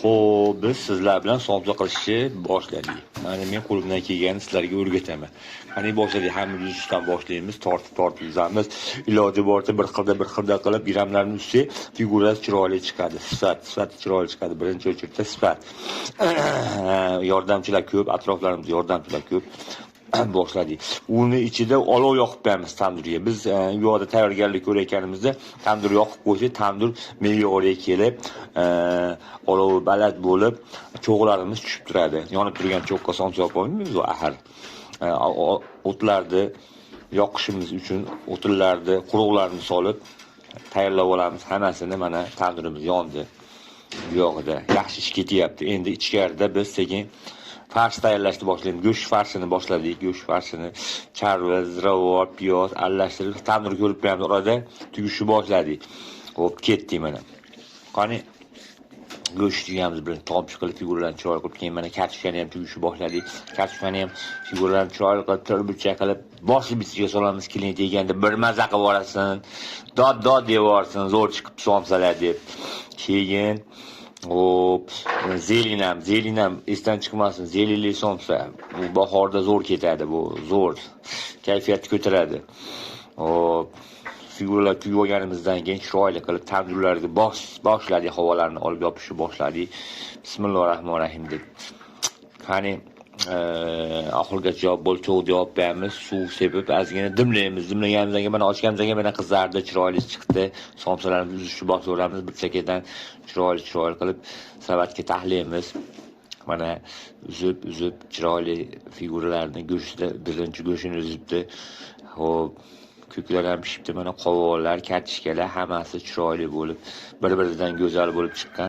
Xo'p, biz sizlar bilan somsa qilishni boshladik. Mana men qo'limdan kelganini sizlarga o'rgataman. Qani boshladik, hamma yuzishdan boshlaymiz, tortib yuzamiz. Iloji boricha bir xilda qilib gramlarni ustiga figurasi chiroyli chiqadi. Sifat chiroyli chiqadi. Birinchi o'chirda sifat. Yordamchilar ko'p, atroflarimizda yordamchilar ko'p. Boshladik. Uni ichida olov yoqib qo'yamiz tandurga. Biz bu yerda tayyorgarlik ko'rayotganimizda tandur yoqib qo'ysak, tandur me'yoriga kelib, olovi baland bo'lib, cho'g'larimiz tushib turadi. Yonib turgan cho'qqa somsa yoqamiz va axir o'tlarni yoqishimiz uchun o'tillarni, quruqlarni solib tayyorlab olamiz. Hammasini mana tandurimiz yondi. Bu yoqda yaxshi ish ketyapti. Endi ichkarida biz sekin farsh tayyorlashni boshlaymiz. Go'sht farshini boshladik. Go'sht farshini charva, ziravor, piyoz aralashtirib tandurga qo'yib qo'yamiz. Orada tugishni boshladik. Xo'p, ketdik mana. Qani go'sht yeyamiz bilan tomchi qilib figuralarni chiroyli qilib, keyin mana kartoshkani ham tugishni boshladik. Kartoshkani ham figuralarni chiroyli qilib, turburcha qilib, boshli bitiga solamiz. Klient yeganda bir maza qilib yuborsin. Dod deb yuborsin, zo'r chiqib somsalar deb. Keyin hop, zelinam esdan chiqmasin. Zelili somsa bu bahorda zo'r ketadi, bu zo'r kayfiyatni ko'taradi. Hop, figuralar tugib olganimizdan keyin chiroyli qilib tandurlarga boshladik, havolarni olib yopishni boshladik. Bismillahirrohmanirrohim deb. Qani oxirgacha bo'lchoq javob beramiz, suv sepib ozgina dimlaymiz. Dimlaganimizdan keyin mana ochganimizdan keyin mana qizardi, chiroyli chiqdi. Somsalarni uzishni boshlaveramiz. Bir chekkadan chiroyli qilib savatga tahlaymiz. Mana uzib chiroyli figuralarni go'shtda birinchi go'shtini uzibdi. Xo'p, ko'klar ham pishibdi. Mana qovoqlar, kartoshkalar hammasi chiroyli bo'lib, bir-biridan go'zal bo'lib chiqqan.